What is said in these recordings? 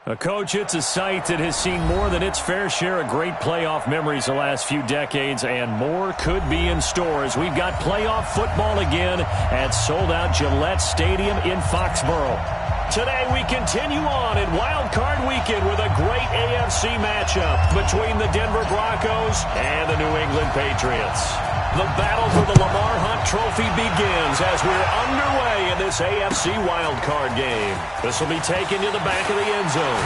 Coach, it's a site that has seen more than its fair share of great playoff memories the last few decades, and more could be in store as we've got playoff football again at sold-out Gillette Stadium in Foxborough. Today we continue on in Wildcard Weekend with a great AFC matchup between the Denver Broncos and the New England Patriots. The battle for the Lamar Hunt Trophy begins as we're underway in this AFC wildcard game. This will be taken to the back of the end zone.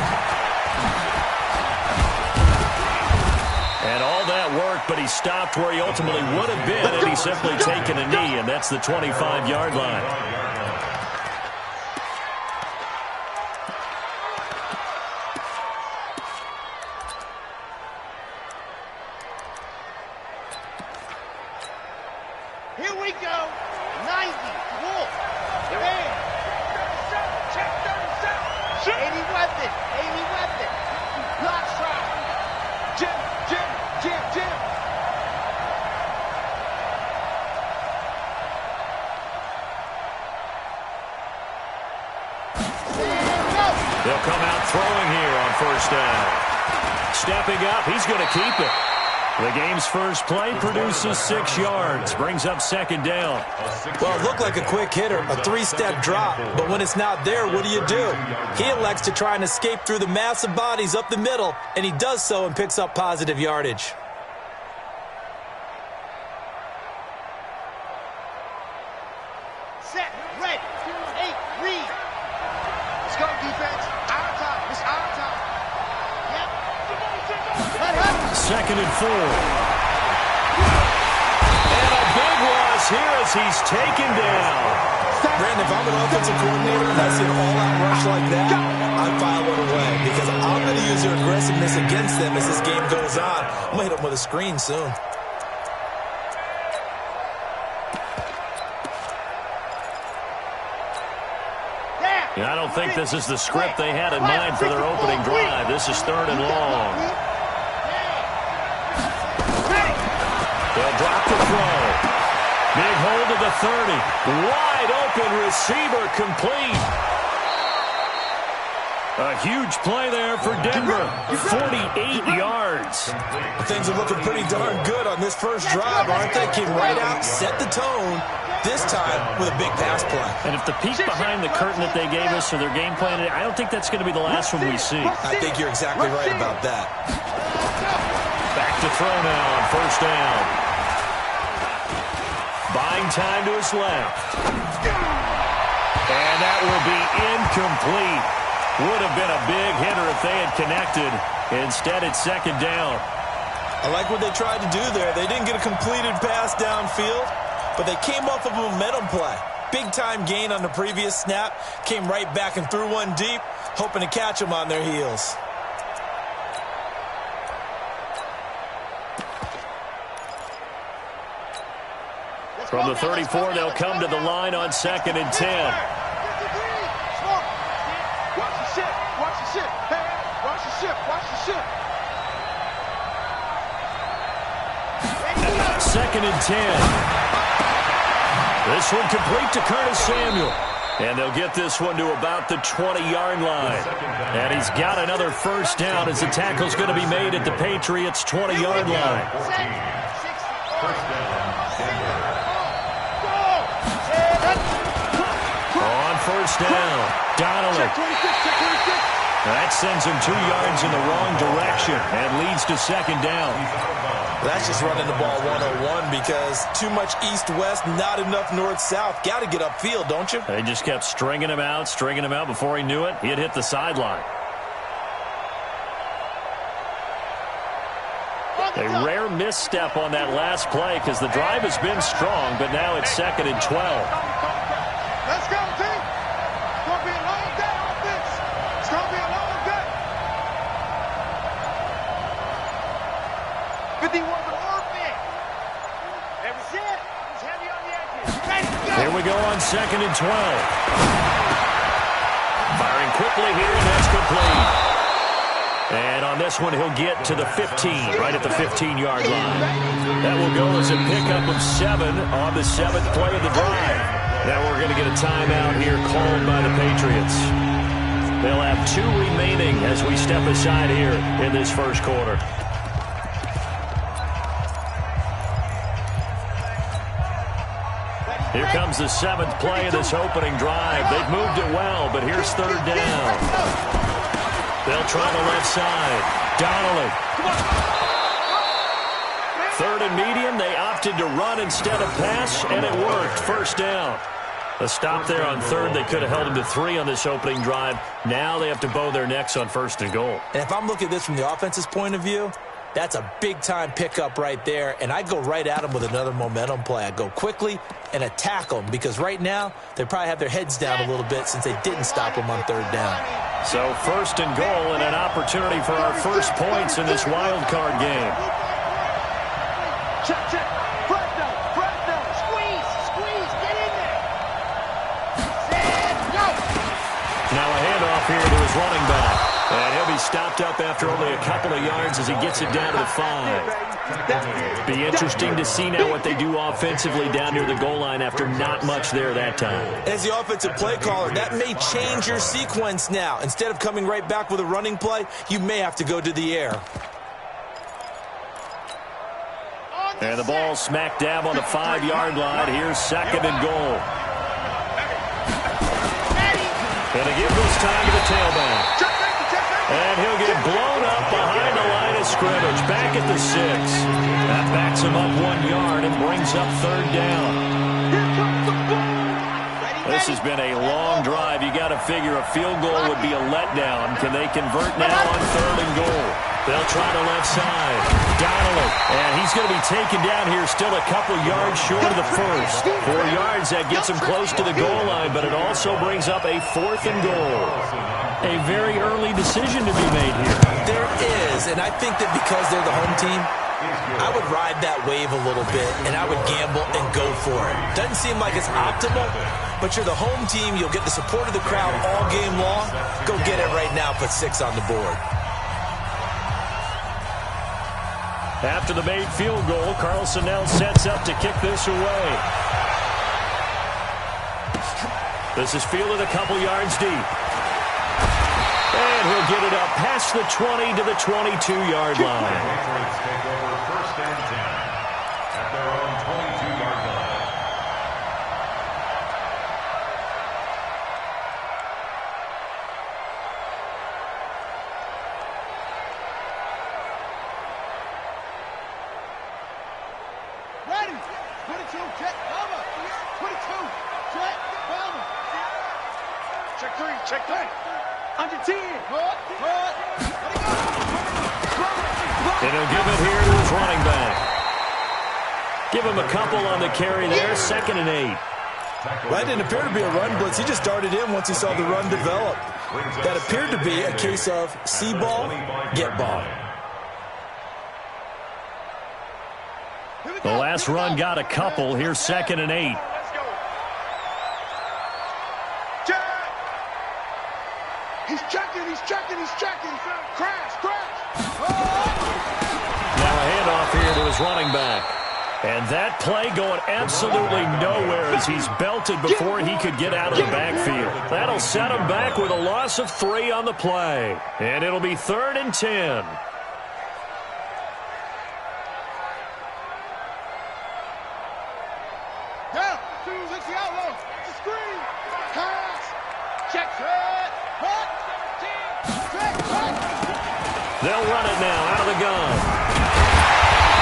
And all that work, but he stopped where he ultimately would have been had he simply taken a knee, and that's the 25-yard line. Here we go. 90. Wolf. Man. Check 37. 80 weapon. 80 weapon. Block shot. Jim. They'll come out throwing here on first down. Stepping up, he's going to keep it. The game's first play produces 6 yards, brings up second down. Well, it looked like a quick hitter, a 3-step drop, but when it's not there, what do? He elects to try and escape through the massive bodies up the middle, and he does so and picks up positive yardage. Set. Ready. 8. Read. Let's go, defense. Our time. It's our time. Yep. Second and 4. And a big loss here as he's taken down. Brandon, if I'm an offensive coordinator and I see an all-out rush like that, I file it away because I'm going to use their aggressiveness against them as this game goes on. I'm going to hit them with a screen soon. I don't think this is the script they had in mind for their opening drive. This is third and long. They'll drop the throw. Big hold of the 30. Wide open receiver complete. A huge play there for Denver. 48 yards. Things are looking pretty darn good on this first drive, aren't they? Came right out, set the tone, this time with a big pass play. And if the peek behind the curtain that they gave us for their game plan, I don't think that's going to be the last one we see. I think you're exactly right about that. Back to throw now on first down. Buying time to his left. And that will be incomplete. Would have been a big hitter if they had connected. Instead, it's second down. I like what they tried to do there. They didn't get a completed pass downfield, but they came off of a momentum play. Big-time gain on the previous snap. Came right back and threw one deep, hoping to catch them on their heels. From the 34, they'll come to the line on second and 10. Second and 10. This one complete to Curtis Samuel. And they'll get this one to about the 20-yard line. And he's got another first down as the tackle's going to be made at the Patriots' 20-yard line. On first down, Donnelly. That sends him 2 yards in the wrong direction and leads to second down. That's just running the ball 101 because too much east-west, not enough north-south. Got to get upfield, don't you? They just kept stringing him out. Before he knew it, he had hit the sideline. A rare misstep on that last play because the drive has been strong, but now it's second and 12. Let's go, team. It's going to be a long day on this. It's going to be a long day. 51 to Orphan. That was it. It's heavy on the edges. Here we go on second and 12. Firing quickly here, and that's complete. And on this one, he'll get to the 15, right at the 15-yard line. That will go as a pickup of 7 on the 7th play of the drive. Now we're going to get a timeout here called by the Patriots. They'll have 2 remaining as we step aside here in this first quarter. Here comes the 7th play of this opening drive. They've moved it well, but here's 3rd down. They'll try the left side. Donnelly. 3rd and medium. They opted to run instead of pass, and it worked. 1st down. A stop there on 3rd. They could have held them to 3 on this opening drive. Now they have to bow their necks on 1st and goal. And if I'm looking at this from the offense's point of view, that's a big-time pickup right there, and I'd go right at them with another momentum play. I'd go quickly and attack them because right now they probably have their heads down a little bit since they didn't stop them on 3rd down. So 1st and goal and an opportunity for our first points in this wild card game. Check, check. Fresno, squeeze, get in there. Set, go. Now a handoff here to his running back. And he'll be stopped up after only a couple of yards as he gets it down to the 5. Be interesting to see now what they do offensively down near the goal line after not much there that time. As the offensive play caller, that may change your sequence now. Instead of coming right back with a running play, you may have to go to the air. And the ball smack dab on the 5-yard line. Here's 2nd and goal. And they give this time to the tailback. And he'll get blown up behind the line of scrimmage. Back at the 6. That backs him up 1 yard and brings up 3rd down. This has been a long drive. You got to figure a field goal would be a letdown. Can they convert now on 3rd and goal? They'll try the left side. Donnelly. And he's going to be taken down here still a couple yards short of the 1st. 4 yards, that gets him close to the goal line, but it also brings up a 4th and goal. A very early decision to be made here. There is, and I think that because they're the home team, I would ride that wave a little bit, and I would gamble and go for it. Doesn't seem like it's optimal, but you're the home team. You'll get the support of the crowd all game long. Go get it right now. Put 6 on the board. After the made field goal, Carlson now sets up to kick this away. This is fielded a couple yards deep. And he'll get it up past the 20 to the 22-yard line. Patriots take over 1st and 10 at their own 22-yard line. Ready. 22, check, Palmer. 22, check, Palmer. Check 3. Under 10. And he'll give it here to his running back. Give him a couple on the carry there. 2nd and 8. Well, that didn't appear to be a run blitz. He just darted in once he saw the run develop. That appeared to be a case of see ball, get ball. The last run got a couple. Here's 2nd and 8. He's checking. Crash. Now a handoff here to his running back. And that play going absolutely nowhere as he's belted before he could get out of the backfield. That'll set him back with a loss of 3 on the play. And it'll be 3rd and 10. Down. Let's the outlaw. Screen. Pass. Check. Set. Hut. They'll run it now out of the gun.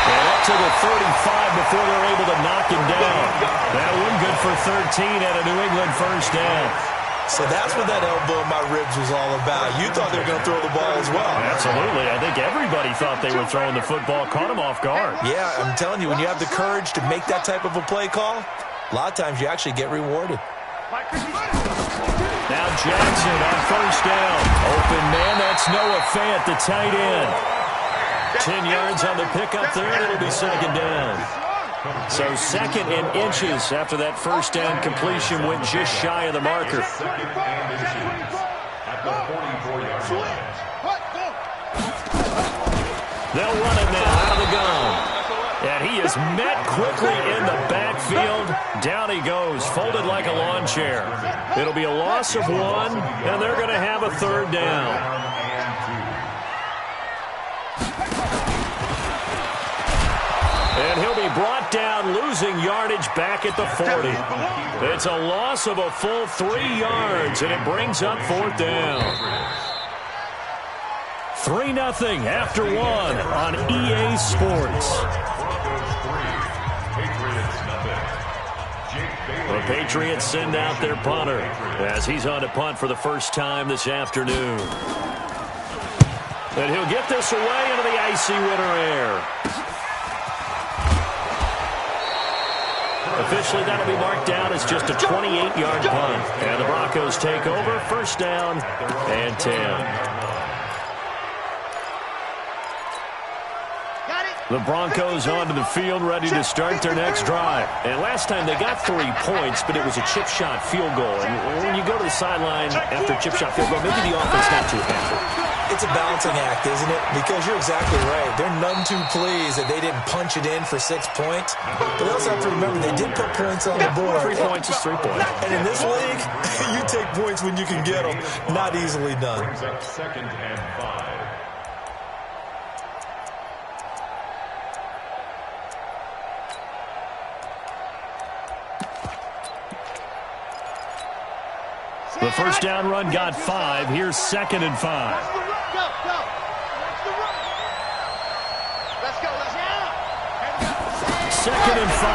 And up to the 35 before they're able to knock him down. That one good for 13 at a New England 1st down. So that's what that elbow in my ribs was all about. You thought they were going to throw the ball as well. Absolutely. I think everybody thought they were throwing the football. Caught him off guard. Yeah, I'm telling you, when you have the courage to make that type of a play call, a lot of times you actually get rewarded. Now Jackson on 1st down. Open man, that's Noah Fant, the tight end. 10 yards on the pickup there, and it'll be 2nd down. So 2nd and inches after that 1st down completion went just shy of the marker. They'll run it now out of the gun. And he is met quickly in the backfield. Down he goes, folded like a lawn chair. It'll be a loss of 1, and they're going to have a third down. And he'll be brought down, losing yardage back at the 40. It's a loss of a full 3 yards, and it brings up 4th down. 3-0 after 1 on EA Sports. The Patriots send out their punter as he's on to punt for the first time this afternoon. And he'll get this away into the icy winter air. Officially, that'll be marked down as just a 28-yard punt. And the Broncos take over, 1st down and 10. The Broncos onto the field, ready to start their next drive. And last time they got 3 points, but it was a chip shot field goal. And when you go to the sideline after a chip shot field goal, maybe the offense not too happy. It's a balancing act, isn't it? Because you're exactly right. They're none too pleased that they didn't punch it in for 6 points. But they also have to remember they did put points on the board. 3 points is 3 points. And in this league, you take points when you can get them. Not easily done. 2nd and 5. The first down run got 5. Here's 2nd and 5. Go, go. Let's go. 2nd and 5.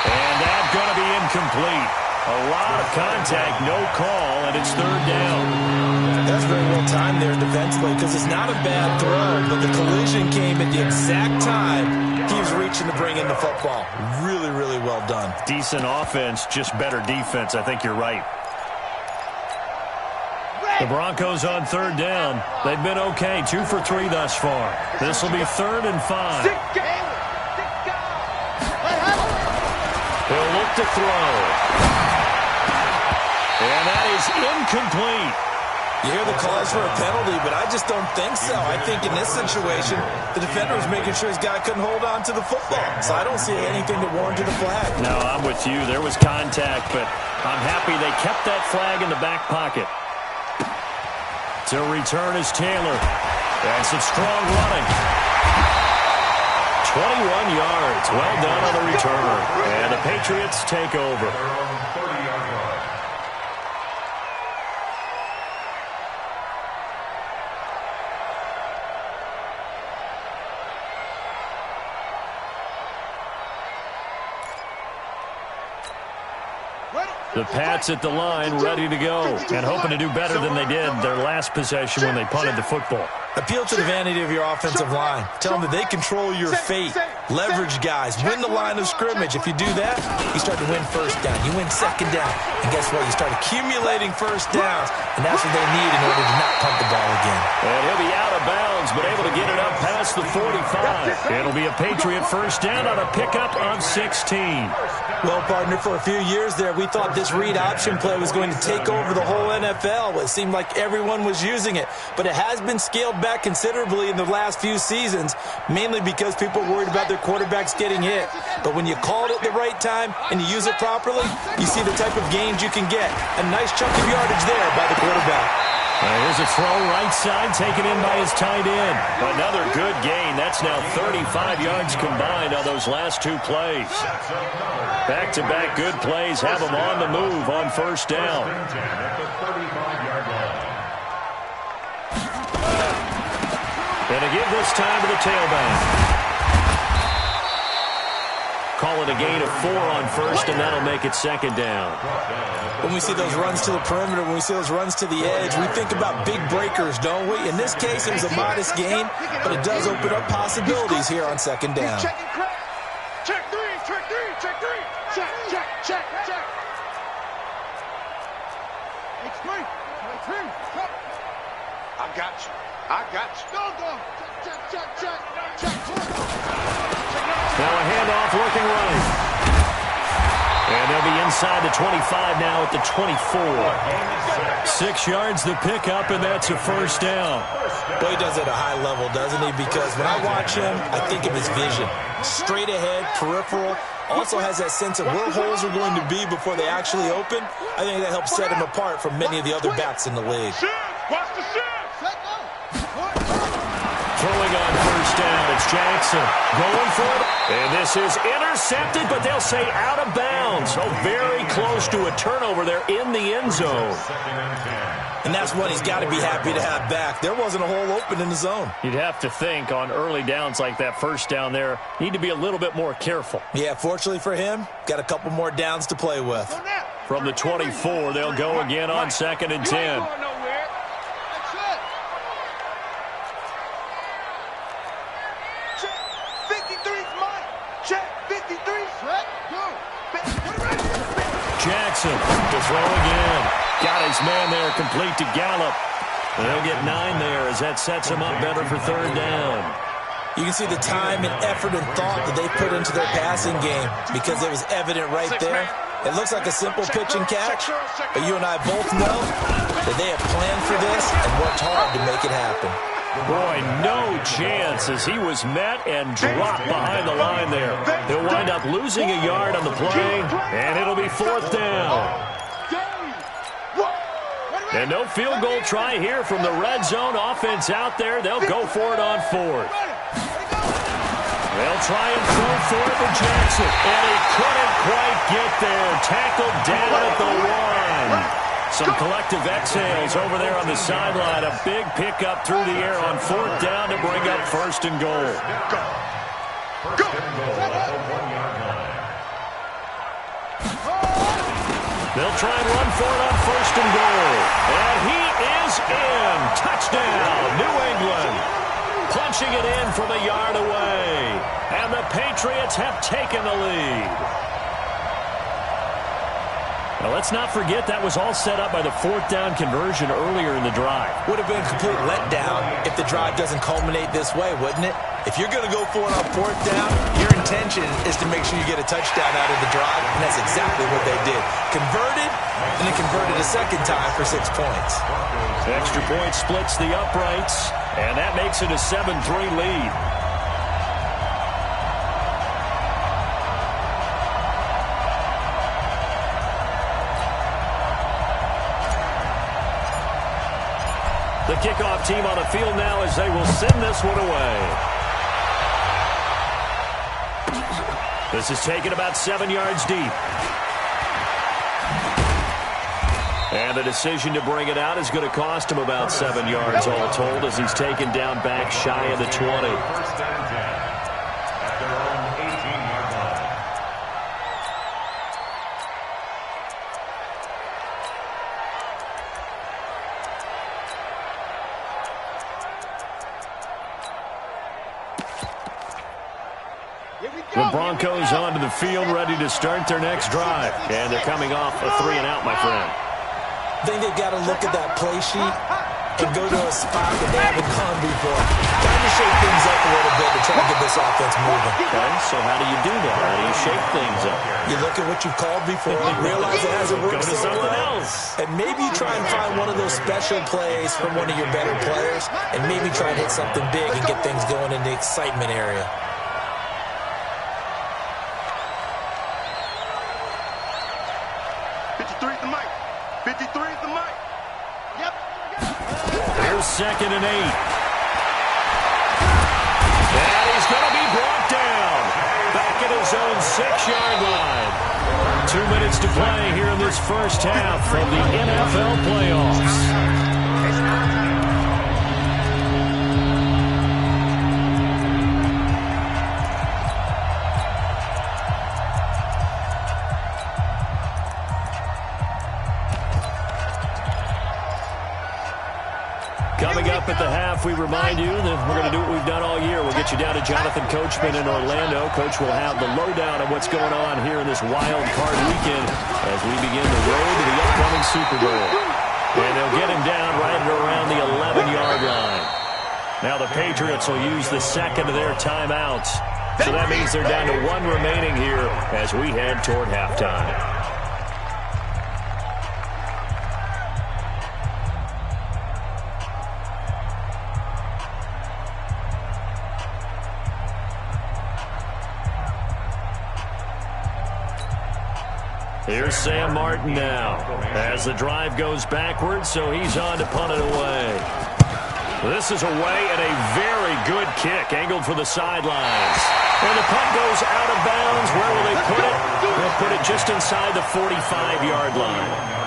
And that's going to be incomplete. A lot of contact, no call, and it's 3rd down. That's very well timed there defensively because it's not a bad throw, but the collision came at the exact time he was reaching to bring in the football. Really, really well done. Decent offense, just better defense. I think you're right. The Broncos on 3rd down. They've been okay, 2 for 3 thus far. This will be 3rd and 5. He'll look to throw. And that is incomplete. You hear the calls for a penalty, but I just don't think so. I think in this situation, the defender was making sure his guy couldn't hold on to the football. So I don't see anything to warrant a flag. No, I'm with you. There was contact, but I'm happy they kept that flag in the back pocket. To return is Taylor. And some strong running. 21 yards. Well done on the return. And the Patriots take over. The Pats at the line, ready to go, and hoping to do better than they did their last possession when they punted the football. Appeal to the vanity of your offensive line. Tell them that they control your fate. Leverage guys. Win the line of scrimmage. If you do that, you start to win 1st down. You win 2nd down. And guess what? You start accumulating 1st downs, and that's what they need in order to not punt the ball again. And he'll be out of bounds, but able to get it up past the 45. It'll be a Patriot 1st down on a pickup of 16. Well, partner, for a few years there, we thought this read option play was going to take over the whole NFL. It seemed like everyone was using it, but it has been scaled back considerably in the last few seasons, mainly because people are worried about their quarterbacks getting hit. But when you call it at the right time and you use it properly, you see the type of gains you can get. A nice chunk of yardage there by the quarterback. Here's a throw right side taken in by his tight end. Another good gain. That's now 35 yards combined on those last 2 plays. Back-to-back good plays have them on the move on 1st down. And to give this time to the tailback. Call it a gain of 4 on 1st, and that'll make it 2nd down. When we see those runs to the perimeter, when we see those runs to the edge, we think about big breakers, don't we? In this case, it was a modest gain, but it does open up possibilities here on 2nd down. Check 3, check 3, check 3. Check. H3. I got you. Go. Check. Now a handoff looking right. And they'll be inside the 25 now at the 24. 6 yards the pickup, and that's a first down. Well, he does it at a high level, doesn't he? Because when I watch him, I think of his vision. Straight ahead, peripheral. Also has that sense of where holes are going to be before they actually open. I think that helps set him apart from many of the other backs in the league. Watch the shit. Throwing on first down, it's Jackson. Going for it. And this is intercepted, but they'll say out of bounds. So very close to a turnover there in the end zone. And that's one he's got to be happy to have back. There wasn't a hole open in the zone. You'd have to think on early downs like that first down there, need to be a little bit more careful. Yeah, fortunately for him, got a couple more downs to play with. From the 24, they'll go again on 2nd and 10. Jackson to throw again. Got his man there, complete to Gallup. And he'll get 9 there as that sets him up better for 3rd down. You can see the time and effort and thought that they put into their passing game because it was evident right there. It looks like a simple pitch and catch, but you and I both know that they have planned for this and worked hard to make it happen. Boy, no chance as he was met and dropped behind the line there. He'll wind up losing a yard on the play, and it'll be 4th down. And no field goal try here from the red zone. Offense out there. They'll go for it on 4th. They'll try and throw for it for Jackson. And he couldn't quite get there. Tackled down at the 1. Some collective exhales over there on the sideline. A big pickup through the air on 4th down to bring up 1st and goal. They'll try and run for it on 1st and goal. And he is in. Touchdown, New England. Punching it in from a yard away. And the Patriots have taken the lead. Now, let's not forget that was all set up by the 4th down conversion earlier in the drive. Would have been a complete letdown if the drive doesn't culminate this way, wouldn't it? If you're going to go for it on 4th down, your intention is to make sure you get a touchdown out of the drive, and that's exactly what they did. Converted, and then converted a second time for 6 points. Extra point splits the uprights, and that makes it a 7-3 lead. The kickoff team on the field now as they will send this one away. This is taken about 7 yards deep. And the decision to bring it out is going to cost him about 7 yards all told as he's taken down back shy of the 20. First down and 10 at their own 18-yard line. The Broncos onto the field, ready to start their next drive. And they're coming off a 3-and-out, my friend. I think they've got to look at that play sheet and go to a spot that they haven't gone before. Time to shake things up a little bit to try to get this offense moving. Okay, so how do you do that? How do you shake things up? You look at what you've called before, realize it hasn't worked Go to so something well, else. and maybe you try and find one of those special plays from one of your better players, and maybe try and hit something big and get things going in the excitement area. Here's 2nd and 8. And he's going to be brought down. Back at his own 6-yard line. 2 minutes to play here in this first half of the NFL playoffs. Coming up at the half, we remind you that we're going to do what we've done all year. We'll get you down to Jonathan Coachman in Orlando. Coach will have the lowdown on what's going on here in this wild card weekend as we begin the road to the upcoming Super Bowl. And they'll get him down right at around the 11-yard line. Now the Patriots will use the second of their timeouts. So that means they're down to one remaining here as we head toward halftime. Here's Sam Martin now as the drive goes backwards, so he's on to punt it away. This is away and a very good kick, angled for the sidelines. And the punt goes out of bounds. Where will they put it? They'll put it just inside the 45-yard line.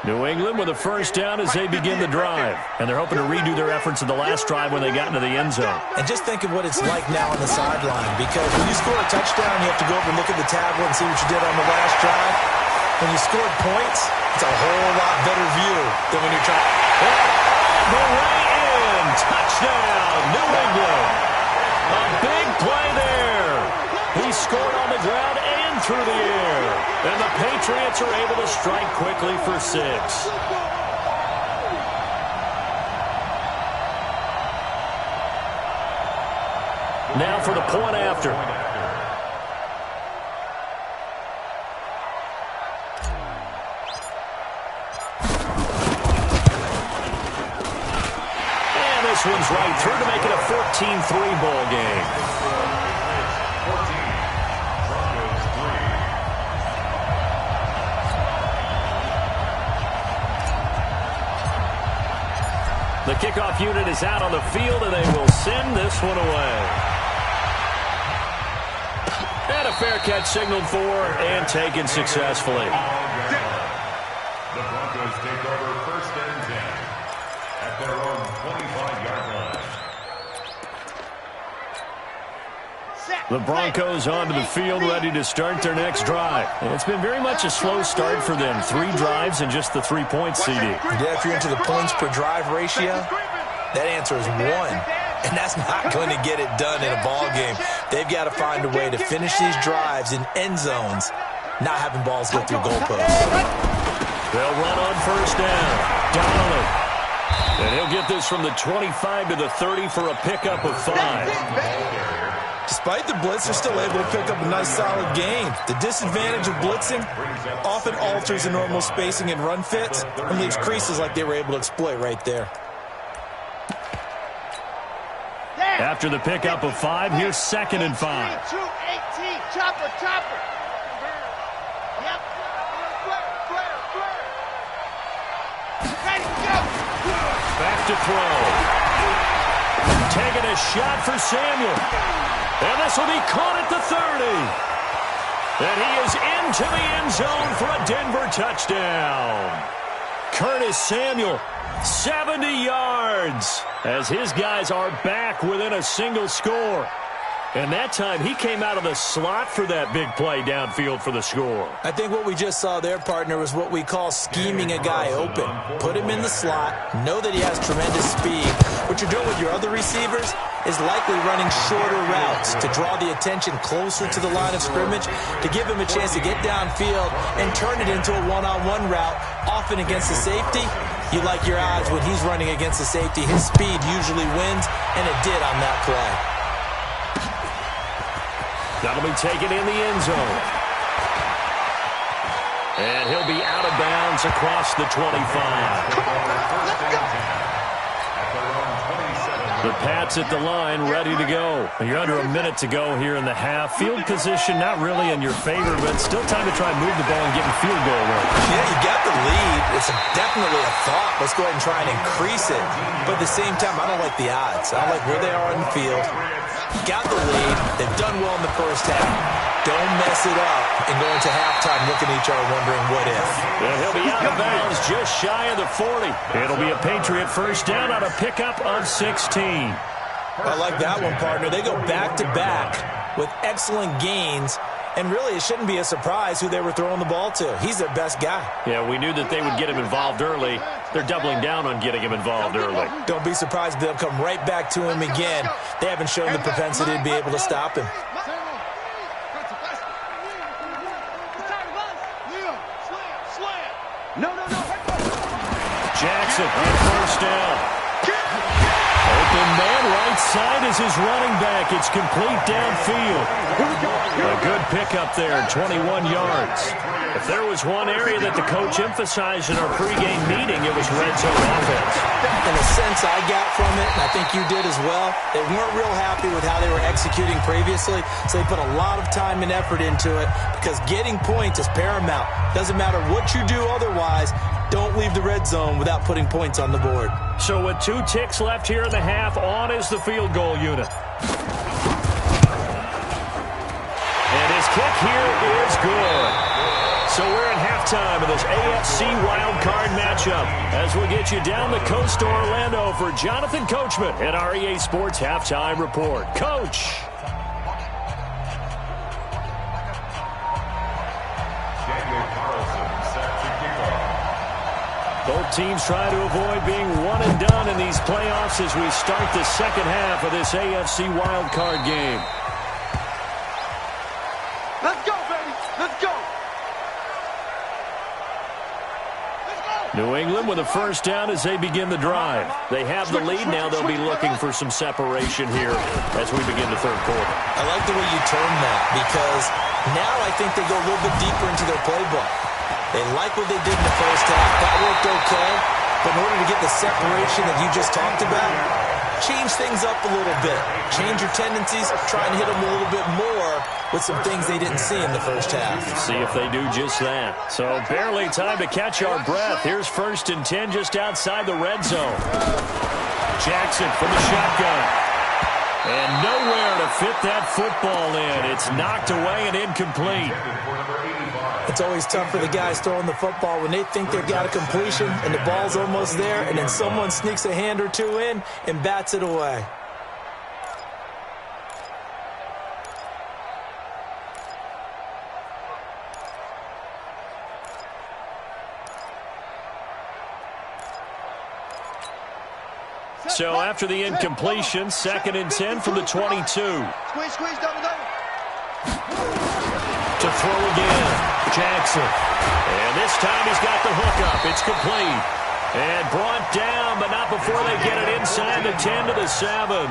New England with a first down as they begin the drive. And they're hoping to redo their efforts in the last drive when they got into the end zone. And just think of what it's like now on the sideline, because when you score a touchdown, you have to go over and look at the tablet and see what you did on the last drive. When you scored points, it's a whole lot better view than when you're trying. All the way in. Touchdown, New England. A big play there. He scored on the ground and through the air. And the Patriots are able to strike quickly for 6. Now for the point after. And this one's right through to make it a 14-3 ball game. The kickoff unit is out on the field, and they will send this one away. And a fair catch signaled for and taken successfully. The Broncos take over first and 10 at their own 25-yard line. The Broncos onto the field, ready to start their next drive. And it's been very much a slow start for them. 3 drives and just the 3 points, CD. Yeah, if you're into the points per drive ratio, that answer is 1. And that's not going to get it done in a ball game. They've got to find a way to finish these drives in end zones, not having balls go through goalposts. They'll run on first down. Donnelly. And he'll get this from the 25 to the 30 for a pickup of 5. Despite the blitz, they're still able to pick up a nice solid gain. The disadvantage of blitzing often alters the normal spacing and run fits and leaves creases like they were able to exploit right there. After the pickup of 5, here's 2nd and 5. 2-18, chopper. Yep. Ready to go. Back to throw. Taking a shot for Samuel. And this will be caught at the 30. And he is into the end zone for a Denver touchdown. Curtis Samuel, 70 yards, as his guys are back within a single score. And that time, he came out of the slot for that big play downfield for the score. I think what we just saw there, partner, was what we call scheming a guy open. Put him in the slot, know that he has tremendous speed. What you're doing with your other receivers is likely running shorter routes to draw the attention closer to the line of scrimmage, to give him a chance to get downfield and turn it into a one-on-one route, often against the safety. You like your odds when he's running against the safety. His speed usually wins, and it did on that play. That'll be taken in the end zone. And he'll be out of bounds across the 25. The Pats at the line, ready to go. You're under a minute to go here in the half. Field position not really in your favor, but still time to try and move the ball and get in field goal range. Yeah, you got the lead. It's definitely a thought. Let's go ahead and try and increase it. But at the same time, I don't like the odds. I don't like where they are on the field. Got the lead. They've done well in the first half. Don't mess it up and go into halftime looking at each other wondering what if. And he'll be out of bounds just shy of the 40. It'll be a Patriot first down on a pickup of 16. I like that one, partner. They go back-to-back with excellent gains. And really, it shouldn't be a surprise who they were throwing the ball to. He's their best guy. Yeah, we knew that they would get him involved early. They're doubling down on getting him involved early. Don't be surprised if they'll come right back to him again. They haven't shown the propensity to be able to stop him. Jackson on first down. Open man right side is his running back. It's complete downfield. A good pickup there, 21 yards. If there was one area that the coach emphasized in our pregame meeting, it was red zone offense. In a sense, I got from it, and I think you did as well, they weren't real happy with how they were executing previously, so they put a lot of time and effort into it because getting points is paramount. Doesn't matter what you do otherwise, don't leave the red zone without putting points on the board. So with 2 ticks left here in the half, on is the field goal unit. And his kick here is good. So we're at halftime of this AFC Wildcard matchup as we get you down the coast to Orlando for Jonathan Coachman at our EA Sports Halftime Report. Coach. Both teams try to avoid being one and done in these playoffs as we start the second half of this AFC Wildcard game. Let's go, baby. Let's go. New England with a first down as they begin the drive. They have the lead now. They'll be looking for some separation here as we begin the third quarter. I like the way you term that because now I think they go a little bit deeper into their playbook. They like what they did in the first half. That worked okay. But in order to get the separation that you just talked about, change things up a little bit. Change your tendencies. Try and hit them a little bit more with some things they didn't see in the first half. See if they do just that. So barely time to catch our breath. Here's 1st and 10 just outside the red zone. Jackson from the shotgun. And nowhere to fit that football in. It's knocked away and incomplete. It's always tough for the guys throwing the football when they think they've got a completion and the ball's almost there, and then someone sneaks a hand or two in and bats it away. So after the incompletion, 2nd and 10 from the 22. Squeeze, double. To throw again. Jackson. And this time he's got the hook up. It's complete. And brought down, but not before they get it inside the 10 to the 7.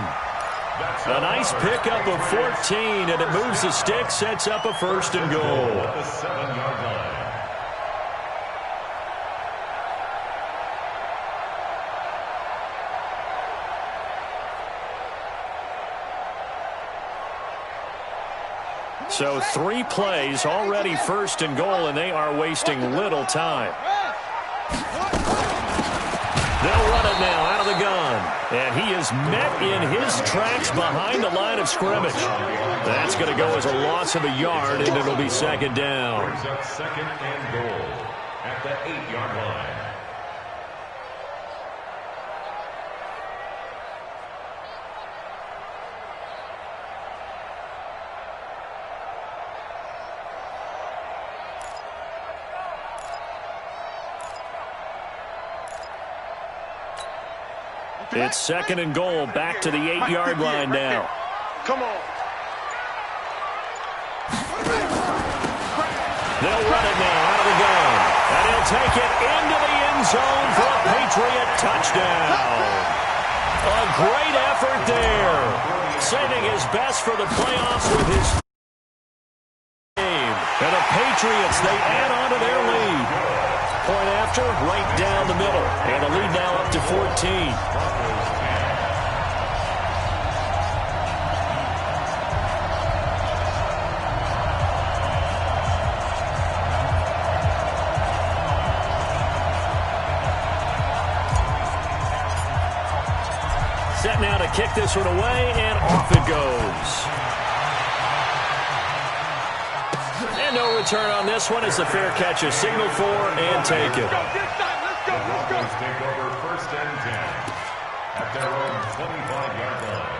A nice pickup of 14, and it moves the stick, sets up a 1st and goal. At the 7-yard line. So 3 plays, already 1st and goal, and they are wasting little time. They'll run it now out of the gun. And he is met in his tracks behind the line of scrimmage. That's going to go as a loss of a yard, and it'll be 2nd down. Brings up 2nd and goal at the 8-yard line. It's 2nd and goal, back to the 8-yard line now. Come on. They'll run it now out of the gun. And he'll take it into the end zone for a Patriot touchdown. A great effort there. Saving his best for the playoffs with his game. And the Patriots, they add on to their lead. Point after, right down the middle. And the lead now up to 14. Set now to kick this one away, and off it goes. And no return on this one as the fair catch is signaled for and taken. Broncos take over 1st and 10 at their own 25-yard line.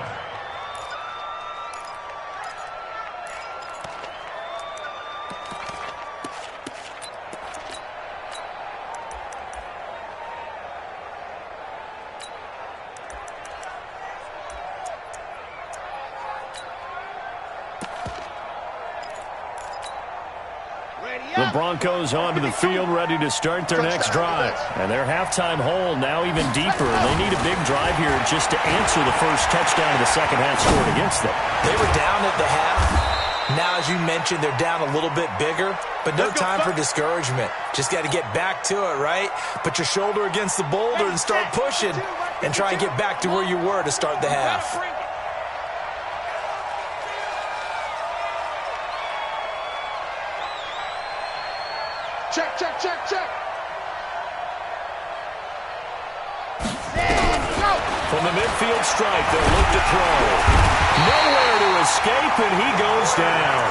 The Broncos onto the field, ready to start their next drive. And their halftime hole now even deeper. They need a big drive here just to answer the first touchdown of the second half scored against them. They were down at the half. Now, as you mentioned, they're down a little bit bigger, but no time for discouragement. Just got to get back to it, right? Put your shoulder against the boulder and start pushing and try and get back to where you were to start the half. Check, check, check, check. From the midfield stripe, they'll look to throw. Nowhere to escape, and he goes down.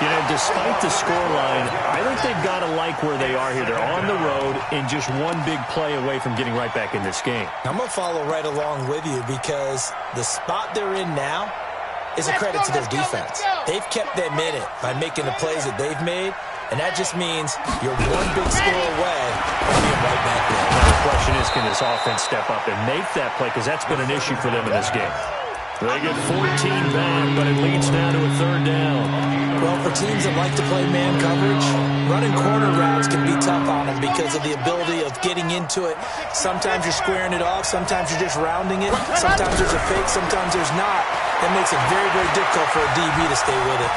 You know, despite the scoreline, I think they've got to like where they are here. They're on the road and just one big play away from getting right back in this game. I'm going to follow right along with you because the spot they're in now is a credit to their defense. They've kept them in it by making the plays that they've made, and that just means you're one big score away from being right back there. Now the question is, can this offense step up and make that play? Because that's been an issue for them in this game. They get 14 back, but it leads now to a third down. Well, for teams that like to play man coverage, running corner routes can be tough on them because of the ability of getting into it. Sometimes you're squaring it off. Sometimes you're just rounding it. Sometimes there's a fake. Sometimes there's not. That makes it very, very difficult for a DB to stay with it.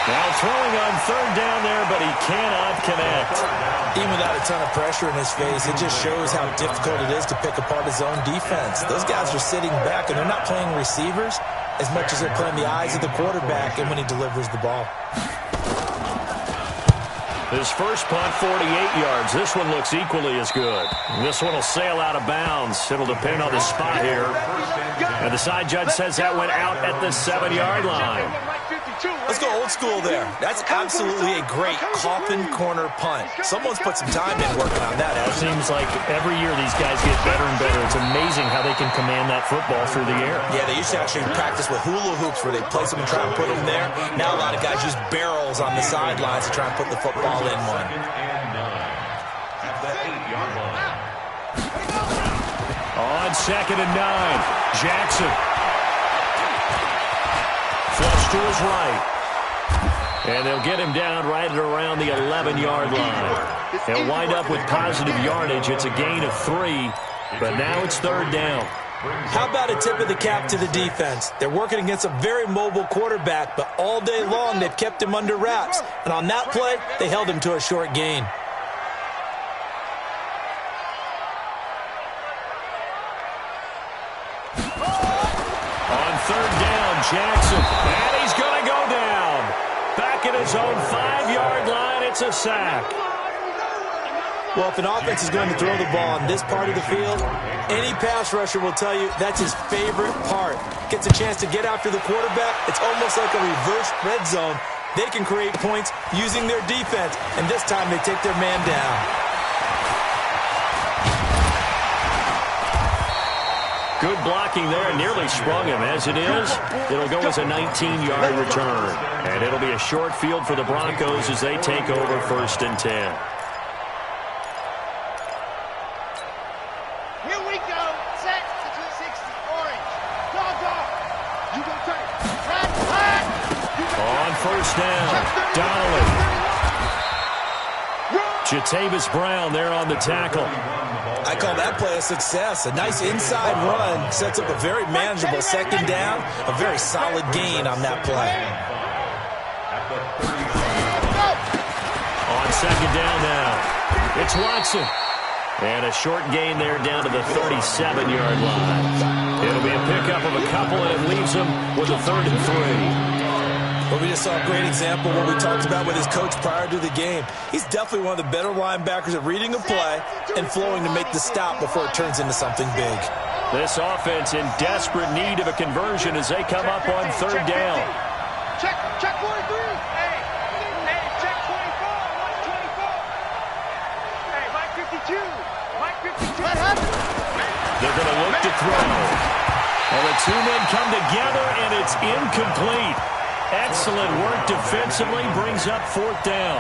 Now throwing on third down there, but he cannot connect. Even without a ton of pressure in his face, it just shows how difficult it is to pick apart his own defense. Those guys are sitting back, and they're not playing receivers as much as they're playing the eyes of the quarterback and when he delivers the ball. His first punt, 48 yards. This one looks equally as good. This one will sail out of bounds. It'll depend on the spot here. And the side judge says that went out at the 7-yard line. Let's go old school there. That's absolutely a great coffin corner punt. Someone's put some time in working on that. It seems like every year these guys get better and better. It's amazing how they can command that football through the air. Yeah, they used to actually practice with hula hoops where they place them and try and put them there. Now a lot of guys use barrels on the sidelines to try and put the football in one. On 2nd and 9, Jackson. Flush to his right. And they'll get him down right at around the 11-yard line. He'll wind up with positive yardage. It's a gain of 3, but now it's third down. How about a tip of the cap to the defense? They're working against a very mobile quarterback, but all day long they've kept him under wraps. And on that play, they held him to a short gain. On third down, Jackson. And he's going to go down. Back at his own 5-yard line, it's a sack. Well, if an offense is going to throw the ball on this part of the field, any pass rusher will tell you that's his favorite part. Gets a chance to get after the quarterback. It's almost like a reverse red zone. They can create points using their defense, and this time they take their man down. Good blocking there, nearly sprung him. As it is, it'll go as a 19-yard return. And it'll be a short field for the Broncos as they take over 1st and 10. First down, Donnelly. Jatavis Brown there on the tackle. I call that play a success. A nice inside run sets up a very manageable second down. A very solid gain on that play. On second down now, it's Watson. And a short gain there down to the 37-yard line. It'll be a pickup of a couple, and it leaves him with a 3rd and 3. But we just saw a great example of what we talked about with his coach prior to the game. He's definitely one of the better linebackers at reading a play and flowing to make the stop before it turns into something big. This offense in desperate need of a conversion as they come up on 3rd down. Check 43. Hey, check 24. Watch 24. Hey, Mike 52. Mike 52. What happened? They're going to look to throw. And the two men come together, and it's incomplete. Excellent work defensively, brings up 4th down.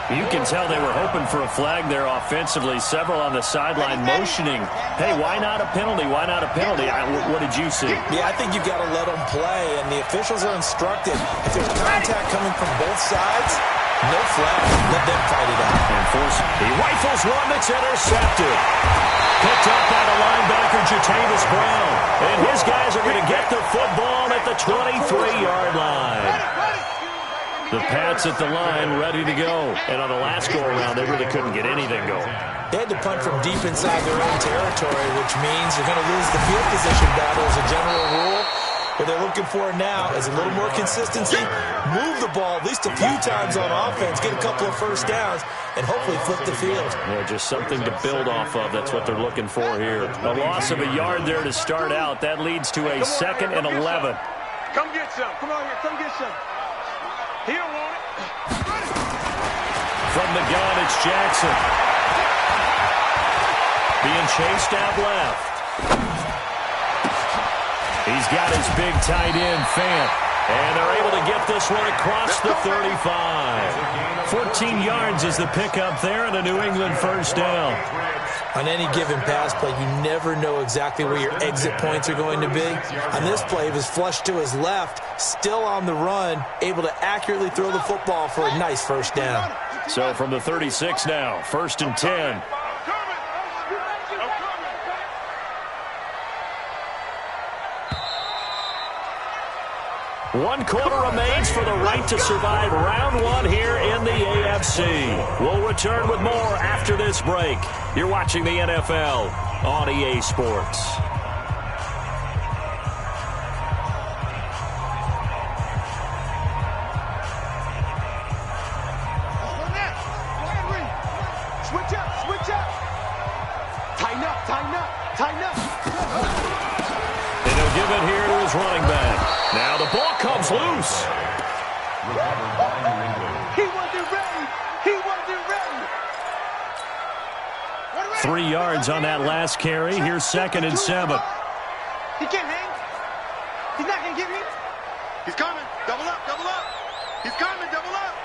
You can tell they were hoping for a flag there offensively. Several on the sideline motioning, hey, why not a penalty? Why not a penalty? What did you see? Yeah, I think you've got to let them play, and the officials are instructed. If there's contact coming from both sides, no flag. Let them fight it out. And he rifles one that's intercepted. Picked up by the linebacker, Jatavis Brown. And his guys are going to get the football at the 23-yard line. The Pats at the line, ready to go. And on the last go-around, they really couldn't get anything going. They had to punt from deep inside their own territory, which means you're going to lose the field position battle as a general rule. What they're looking for now is a little more consistency, move the ball at least a few times on offense, get a couple of first downs, and hopefully flip the field. Yeah, just something to build off of. That's what they're looking for here. A loss of a yard there to start out. That leads to a 2nd and 11. Come get some. Come on here. Come get some. He don't want it. From the gun, it's Jackson. Being chased out left. He's got his big tight end, Fant. And they're able to get this one across the 35. 14 yards is the pickup there, and a New England first down. On any given pass play, you never know exactly where your exit points are going to be. On this play, he was flushed to his left, still on the run, able to accurately throw the football for a nice first down. So from the 36 now, 1st and 10. One quarter remains for the right to survive round 1 here in the AFC. We'll return with more after this break. You're watching the NFL on EA Sports. Switch up, switch up. Tighten up, tighten up, tighten up. And he'll give it here to his running back. Now the ball comes loose. He wasn't ready. He wasn't ready. 3 yards on that last carry. Here's 2nd and 7. He can't hang. He's not going to give you. He's coming. Double up, double up. He's coming, double up.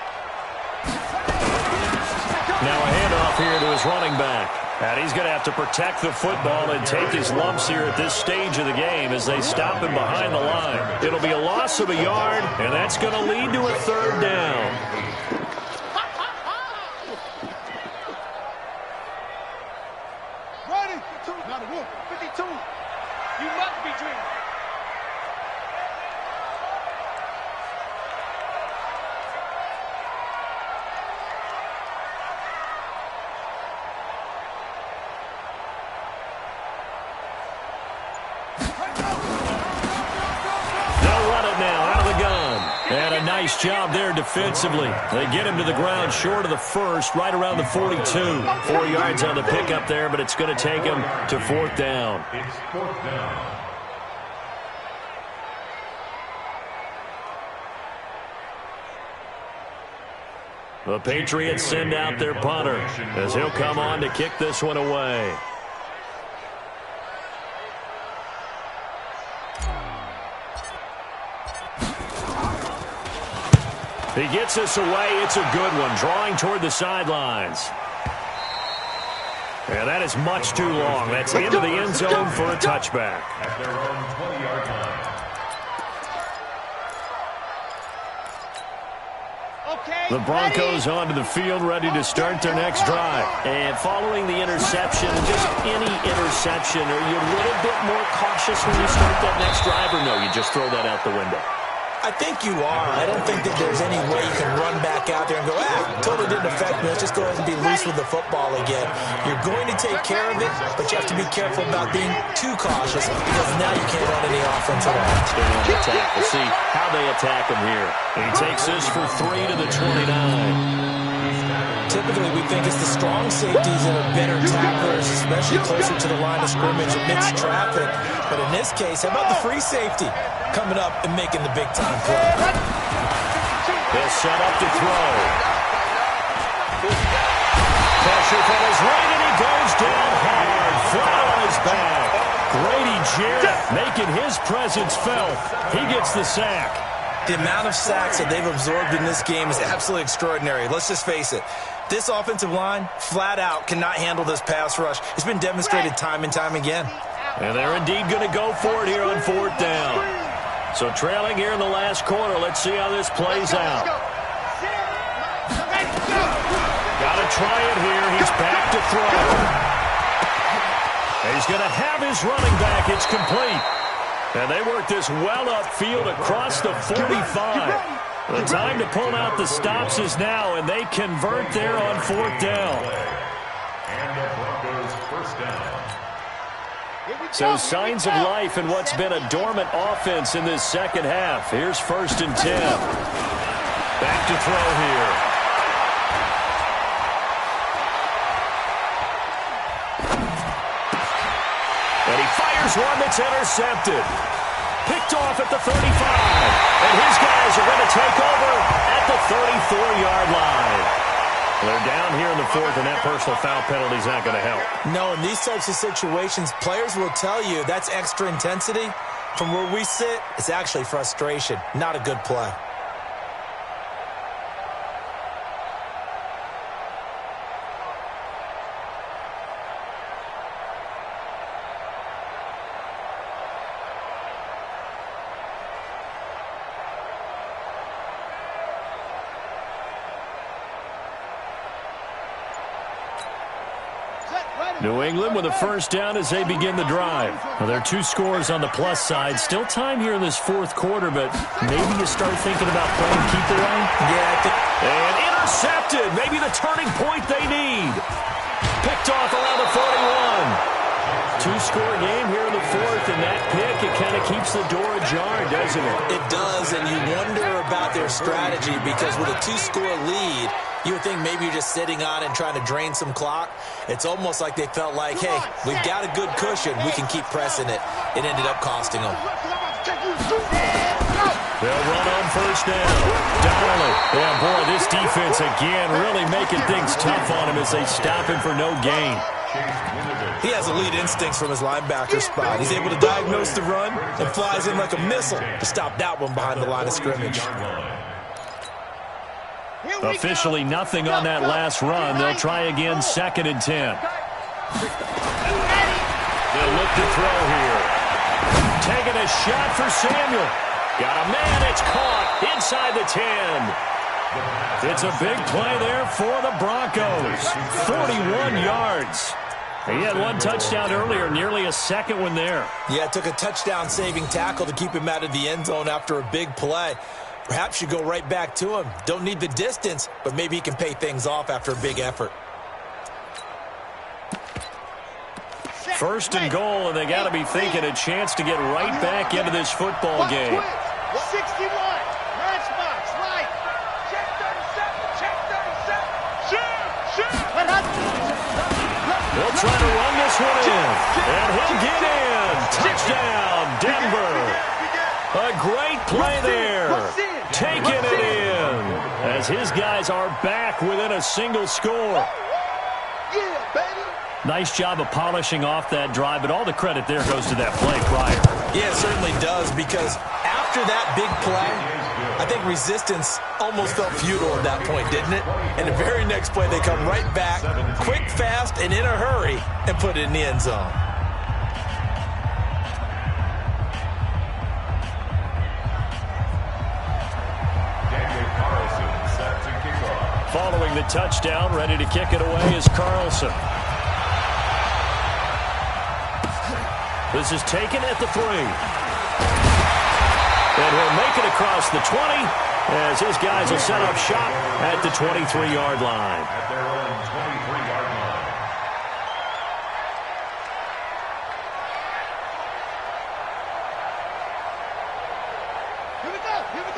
Now a handoff here to his running back. And he's going to have to protect the football and take his lumps here at this stage of the game as they stop him behind the line. It'll be a loss of a yard, and that's going to lead to a 3rd down. Ready? 52. You must be dreaming. And a nice job there defensively. They get him to the ground short of the 1st, right around the 42. 4 yards on the pickup there, but it's going to take him to 4th down. It's 4th down. The Patriots send out their punter as he'll come on to kick this one away. He gets us away. It's a good one, drawing toward the sidelines. And that is much too long. That's into the end zone for a touchback. At their own 20-yard line. The Broncos onto the field, ready to start their next drive. And following the interception, just any interception, are you a little bit more cautious when you start that next drive, or no, you just throw that out the window? I think you are. I don't think that there's any way you can run back out there and go, totally didn't affect me. Let's just go ahead and be loose with the football again. You're going to take care of it, but you have to be careful about being too cautious because now you can't run any offense at all. We'll see how they attack him here. He takes this for 3 to the 29. Typically, we think it's the strong safeties that are better tacklers, especially closer to the line of scrimmage amidst traffic. But in this case, how about the free safety coming up and making the big-time play? He'll set up to throw. Pressure from his right, and he goes down hard, flat on his back. Grady Jarrett making his presence felt. He gets the sack. The amount of sacks that they've absorbed in this game is absolutely extraordinary. Let's just face it. This offensive line, flat out, cannot handle this pass rush. It's been demonstrated time and time again. And they're indeed going to go for it here on 4th down. So trailing here in the last quarter. Let's see how this plays out. Got to try it here. He's back to throw. He's going to have his running back. It's complete. And they work this well upfield across the 45. The time to pull out the stops is now, and they convert there on 4th down. And the Broncos first down. So signs of life in what's been a dormant offense in this second half. Here's 1st and 10. Back to throw here. And he fires one that's intercepted. Picked off at the 35. And his guys are going to take over at the 34-yard line. They're down here in the 4th, and that personal foul penalty is not going to help. No, in these types of situations, players will tell you that's extra intensity. From where we sit, it's actually frustration. Not a good play. New England with a 1st down as they begin the drive. Well, there are 2 scores on the plus side. Still time here in this 4th quarter, but maybe you start thinking about playing keep the line. Yeah, and intercepted. Maybe the turning point they need. Picked off around the 41. 2-score game here in the 4th, and that pick, it kind of keeps the door ajar, doesn't it? It does, and you wonder about their strategy because with a 2-score lead, you would think maybe you're just sitting on and trying to drain some clock. It's almost like they felt like, hey, we've got a good cushion. We can keep pressing it. It ended up costing them. They'll run on 1st down. Donnelly. Yeah, boy, this defense again really making things tough on him as they stop him for no gain. He has elite instincts from his linebacker spot. He's able to diagnose the run and flies in like a missile to stop that one behind the line of scrimmage. Officially nothing on that last run. They'll try again 2nd and 10. They'll look to throw here. Taking a shot for Samuel. Got a man. It's caught inside the 10. It's a big play there for the Broncos. 41 yards. He had 1 touchdown earlier, nearly a 2nd one there. Yeah, it took a touchdown-saving tackle to keep him out of the end zone after a big play. Perhaps you go right back to him. Don't need the distance, but maybe he can pay things off after a big effort. 1st and goal, and they got to be thinking a chance to get right back into this football game. 61. Nice box. Right. Check 37. Check 37. Shoot. They'll try to run this one in. And he'll get in. Touchdown, Denver. A great play there. Taking it in. As his guys are back within a single score. Nice job of polishing off that drive, but all the credit there goes to that play prior. Yeah, it certainly does, because after that big play, I think resistance almost felt futile at that point, didn't it? And the very next play, they come right back, quick, fast, and in a hurry, and put it in the end zone. Following the touchdown, ready to kick it away is Carlson. This is taken at the 3. And he'll make it across the 20 as his guys will set up shop at the 23-yard line. At their own 23-yard line.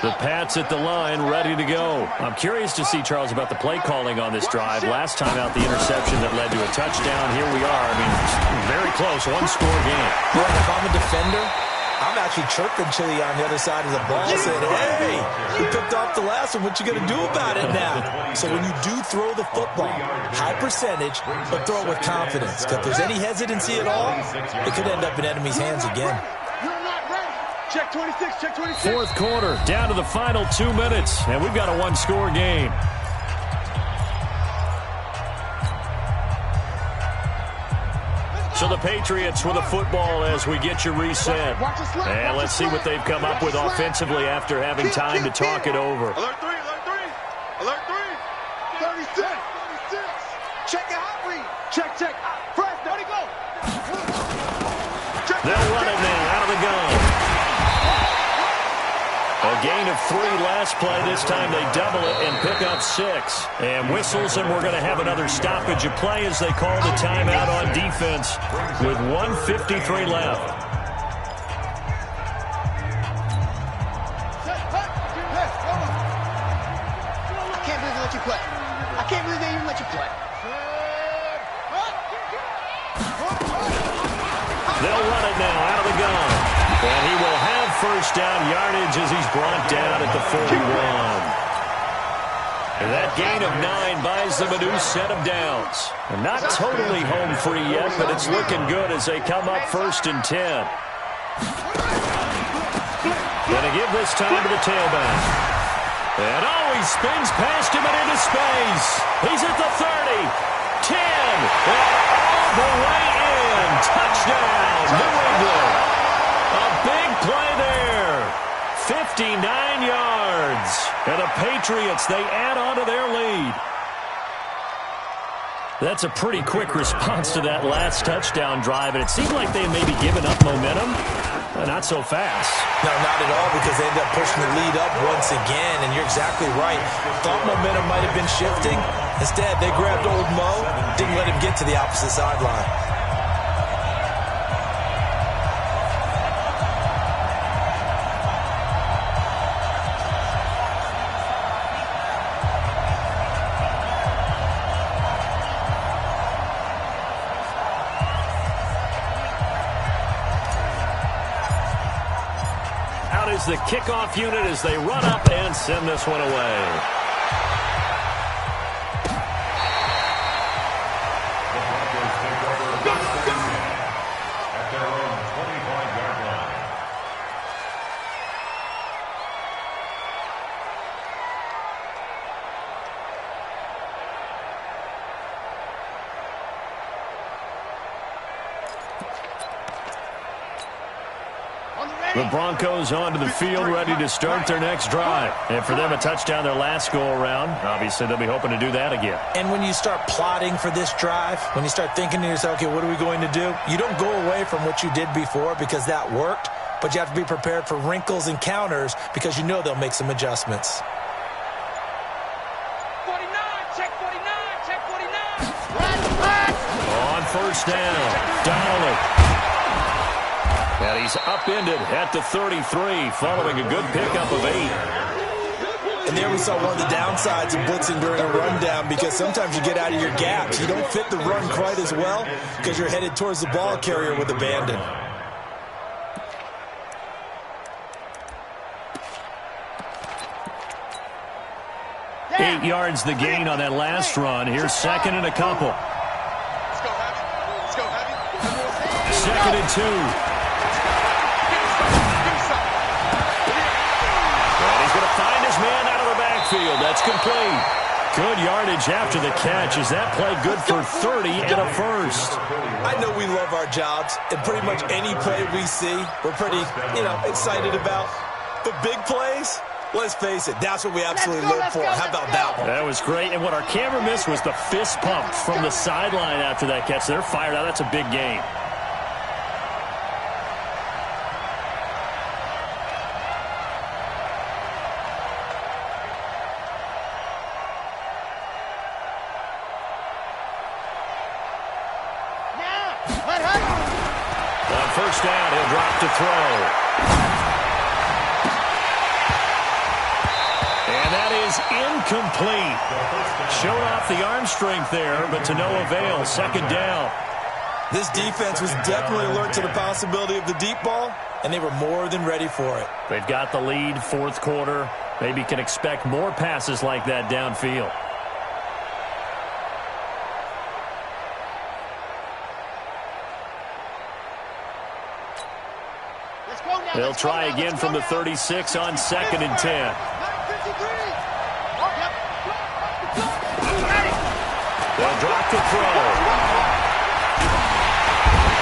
The Pats at the line, ready to go. I'm curious to see, Charles, about the play calling on this drive. Last time out, the interception that led to a touchdown. Here we are. I mean, very close, 1-score game. Well, if I'm a defender, I'm actually chirping Chili on the other side of the ball, saying, hey, you picked off the last one. What you going to do about it now? So when you do throw the football, high percentage, but throw it with confidence. Because if there's any hesitancy at all, it could end up in enemy's hands again. Check 26, check 26. Fourth quarter, down to the final 2 minutes, and we've got a one-score game. So the Patriots with the football as we get you reset. And let's see what they've come up with offensively after having time to talk it over. Alert 3, alert 3. Alert 3. 36, 36. Check it out, read. Check, check. Press, there you go. They'll run it now out of the gun. A gain of 3 last play. This time they double it and pick up 6. And whistles, and we're going to have another stoppage of play as they call the timeout on defense with 1:53 left. I can't believe they let you play. I can't believe they even let you play. They'll run it now out of the gun. And he will have first down yardage as he's brought down at the 41. And that gain of 9 buys them a new set of downs. And not totally home free yet, but it's looking good as they come up 1st and 10. Gonna give this time to the tailback. And he spins past him and into space. He's at the 30, 10, and all the way in. Touchdown, New England. A big play there. 59 yards. And the Patriots, they add on to their lead. That's a pretty quick response to that last touchdown drive, and it seemed like they may be giving up momentum. Not so fast. No, not at all, because they ended up pushing the lead up once again, and you're exactly right. Thought momentum might have been shifting. Instead, they grabbed old Mo, didn't let him get to the opposite sideline. Is the kickoff unit as they run up and send this one away. The Broncos take over first and 10 at their own 25-yard line. The Broncos onto the field, ready to start their next drive. And for them, a touchdown their last go-around. Obviously, they'll be hoping to do that again. And when you start plotting for this drive, when you start thinking to yourself, okay, what are we going to do? You don't go away from what you did before because that worked, but you have to be prepared for wrinkles and counters because you know they'll make some adjustments. 49, check 49, check 49. On first down, Donnelly. And he's upended at the 33, following a good pickup of 8. And there we saw one of the downsides of blitzing during a rundown, because sometimes you get out of your gaps. You don't fit the run quite as well because you're headed towards the ball carrier with abandon. Yeah. 8 yards the gain on that last run. Here's second and a couple. Let's go, Heavy. Let's go, Heavy. Second and 2. Find his man out of the backfield. That's complete. Good yardage after the catch. Is that play good for 30 and a first? I know we love our jobs, and pretty much any play we see, we're pretty, excited about. But big plays, let's face it, that's what we absolutely live for. How about that one? That was great. And what our camera missed was the fist pump from the sideline after that catch. They're fired out. That's a big game. First down, he'll drop to throw. And that is incomplete. Showed off the arm strength there, but to no avail. Second down. This defense was definitely alert to the possibility of the deep ball, and they were more than ready for it. They've got the lead, fourth quarter. Maybe can expect more passes like that downfield. They'll try again from the 36 on 2nd and 10. They'll drop to throw.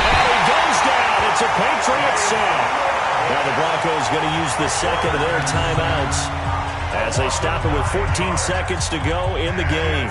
And he goes down. It's a Patriots sack. Now the Broncos going to use the second of their timeouts as they stop it with 14 seconds to go in the game.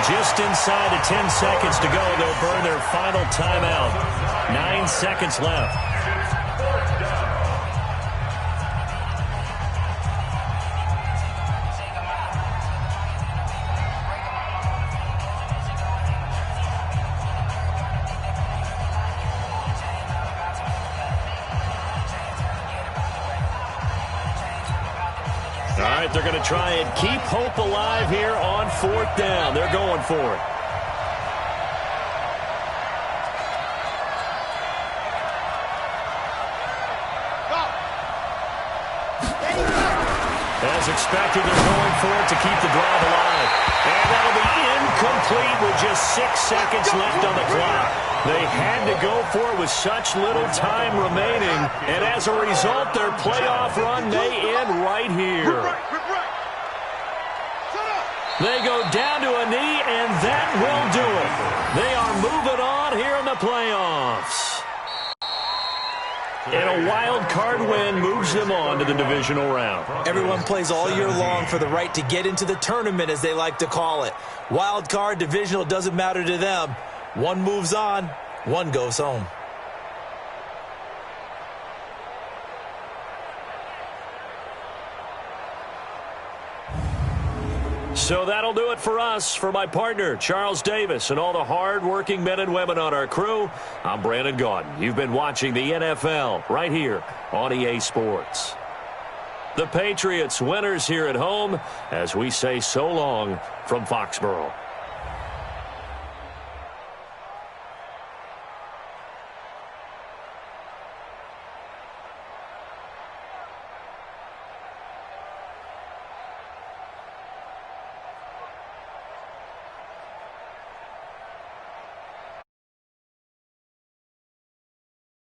Just inside of 10 seconds to go, they'll burn their final timeout. 9 seconds left. All right, they're going to try and keep hope alive here on 4th down. They're going for it. As expected, they're going for it to keep the drive alive. And that'll be incomplete with just 6 seconds left on the clock. They had to go for it with such little time remaining. And as a result, their playoff run may end right here. They go down to a knee, and that will do it. They are moving on here in the playoffs. And a wild card win moves them on to the divisional round. Everyone plays all year long for the right to get into the tournament, as they like to call it. Wild card, divisional, doesn't matter to them. One moves on, one goes home. So that'll do it for us. For my partner, Charles Davis, and all the hard-working men and women on our crew, I'm Brandon Gaudin. You've been watching the NFL right here on EA Sports. The Patriots winners here at home as we say so long from Foxborough.